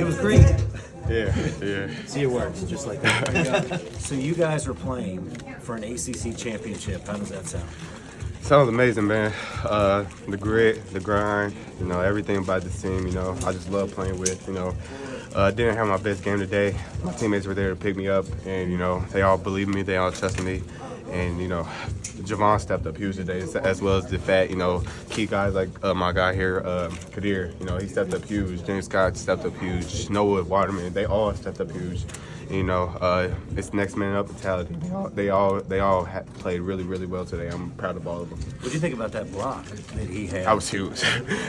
It was great. Yeah. See, it works just like that. So you guys are playing for an ACC championship. How does that sound? Sounds amazing, man. The grit, the grind, everything about this team, I just love playing with, Didn't have my best game today. My teammates were there to pick me up, and, they all believe in me, they all trust me. And, Javon stepped up huge today, as well as the key guys like my guy here, Kadir, he stepped up huge. James Scott stepped up huge. Noah Waterman, they all stepped up huge. It's next man up mentality. They all played really, really well today. I'm proud of all of them. What do you think about that block that he had? That was huge.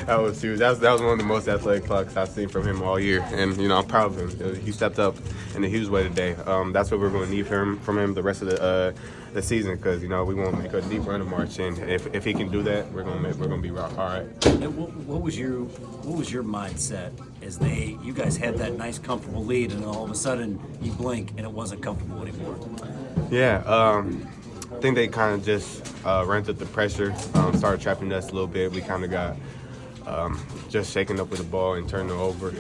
That was huge. That was one of the most athletic blocks I've seen from him all year. And, I'm proud of him. He stepped up in a huge way today. That's what we're going to need from him the rest of the season, because, we want to make a deep run of March. And if he can do that, we're going to be all right. And what was your mindset as you guys had that nice, comfortable lead, and all of a sudden you blink and it wasn't comfortable anymore? Yeah, I think they kind of just ramped up the pressure, started trapping us a little bit. We kind of got just shaken up with the ball and turned it over.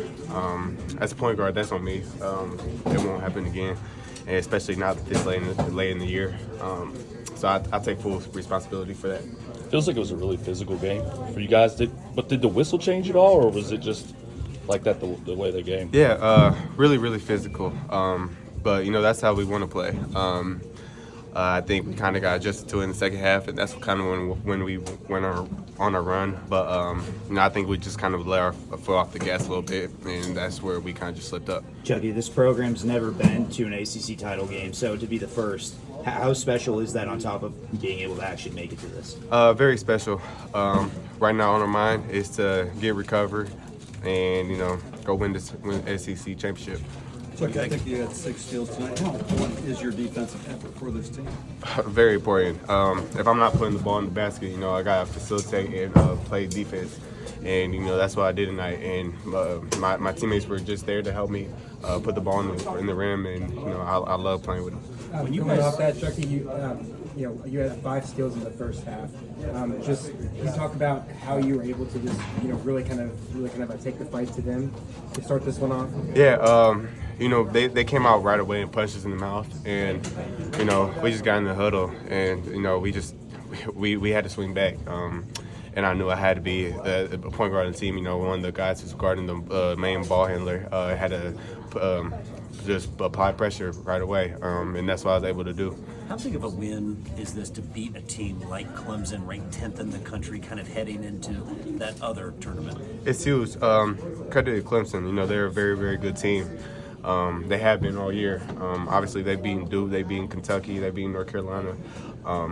As a point guard, that's on me. It won't happen again, and especially not this late in the year. So I take full responsibility for that. Feels like it was a really physical game for you guys. Did the whistle change at all, or was it just like that the way they game? Yeah, really, really physical. But that's how we want to play. I think we kind of got adjusted to it in the second half, and that's kind of when we went on a run. But I think we just kind of let our foot off the gas a little bit, and that's where we kind of just slipped up. Chucky, this program's never been to an ACC title game, so to be the first, how special is that on top of being able to actually make it to this? Very special. Right now on our mind is to get recovered and go win SEC championship. Chuck, I think you had 6 steals tonight. How important is your defensive effort for this team? Very important. If I'm not putting the ball in the basket, I got to facilitate and play defense. And, that's what I did tonight. And my teammates were just there to help me put the ball in the rim, and, I love playing with them. When you coming off that, Chucky, you had 5 steals in the first half. Just can you talk about how you were able to just really kind of take the fight to them to start this one off? Yeah, they came out right away and punched us in the mouth, and we just got in the huddle, and we had to swing back. And I knew I had to be a point guard on the team. One of the guys who's guarding the main ball handler had to just apply pressure right away, and that's what I was able to do. How big of a win is this to beat a team like Clemson, ranked 10th in the country, kind of heading into that other tournament? It's huge. Credit to Clemson. They're a very, very good team. They have been all year. Obviously, they've beaten Duke, they've beaten Kentucky, they've beaten North Carolina.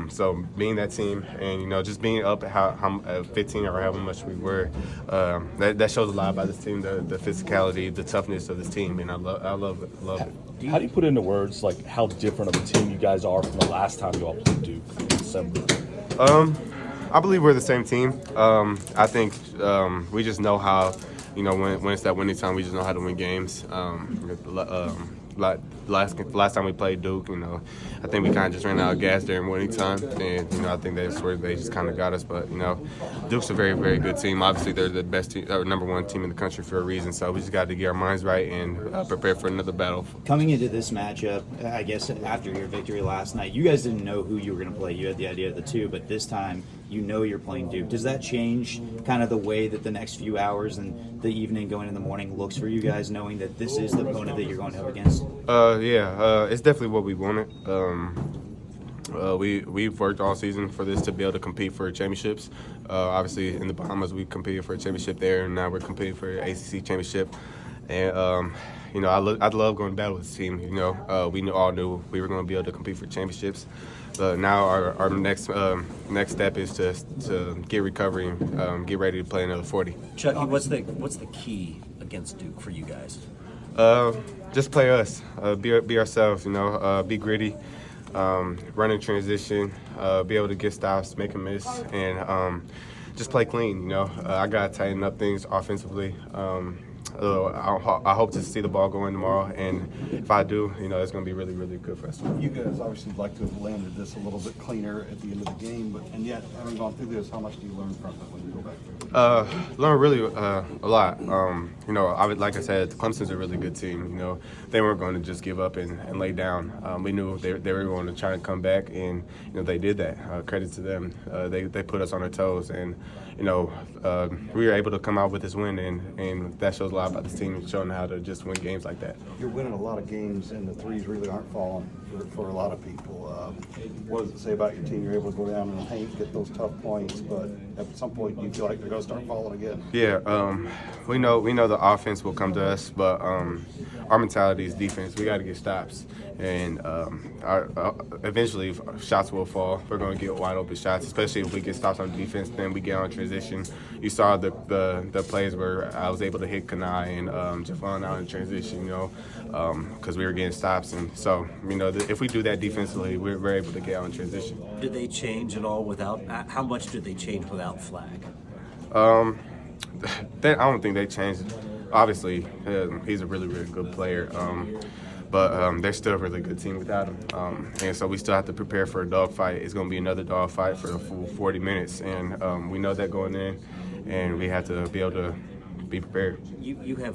So being that team and, just being up at how 15 or however much we were, that shows a lot about this team, the physicality, the toughness of this team, and I love it. How do you put into words like how different of a team you guys are from the last time you all played Duke in December? I believe we're the same team. I think we just know how, when it's that winning time, we just know how to win games. Last time we played Duke, I think we kind of just ran out of gas during winning time, and I think that's where they just kind of got us. But Duke's a very, very good team. Obviously, they're the best team, number 1 team in the country for a reason. So we just got to get our minds right and prepare for another battle. Coming into this matchup, I guess after your victory last night, you guys didn't know who you were going to play. You had the idea of the 2, but this time you're playing Duke. Does that change kind of the way that the next few hours and the evening going in the morning looks for you guys, knowing that this is the opponent that you're going up against? It's definitely what we wanted. We've worked all season for this to be able to compete for championships. Obviously, in the Bahamas, we competed for a championship there, and now we're competing for an ACC championship. And I love going to battle with this team. We all knew we were going to be able to compete for championships. But now our next step is to get recovery and get ready to play another 40. Chucky, what's the key against Duke for you guys? Just play us. Be ourselves. Be gritty. Run in transition. Be able to get stops, make a miss, and just play clean. I gotta tighten up things offensively. I hope to see the ball going tomorrow, and if I do, it's going to be really, really good for us. You guys obviously like to have landed this a little bit cleaner at the end of the game, and yet, having gone through this, how much do you learn from it when you go back through it? Learned really a lot. You know, like I said, Clemson's a really good team. You know, they weren't going to just give up and lay down. We knew they were going to try and come back, and you know they did that. Credit to them. They put us on our toes, and you know we were able to come out with this win, and that shows a lot about this team, showing how to just win games like that. You're winning a lot of games, and the threes really aren't falling for a lot of people. What does it say about your team? You're able to go down and paint, get those tough points, but at some point you feel like they're going to start falling again. Yeah, we know the offense will come to us, but our mentality is defense. We got to get stops, and eventually shots will fall. We're going to get wide open shots, especially if we get stops on defense. Then we get on transition. You saw the plays where I was able to hit Kanai and Javon out in transition, you know, because we were getting stops, and so you know if we do that defensively, we're able to get out in transition. Did they change at all without? How much did they change without Flag? I don't think they changed. Obviously, he's a really, really good player. But they're still a really good team without him. And so we still have to prepare for a dogfight. It's going to be another dogfight for the full 40 minutes. And we know that going in, and we have to be able to be prepared. You have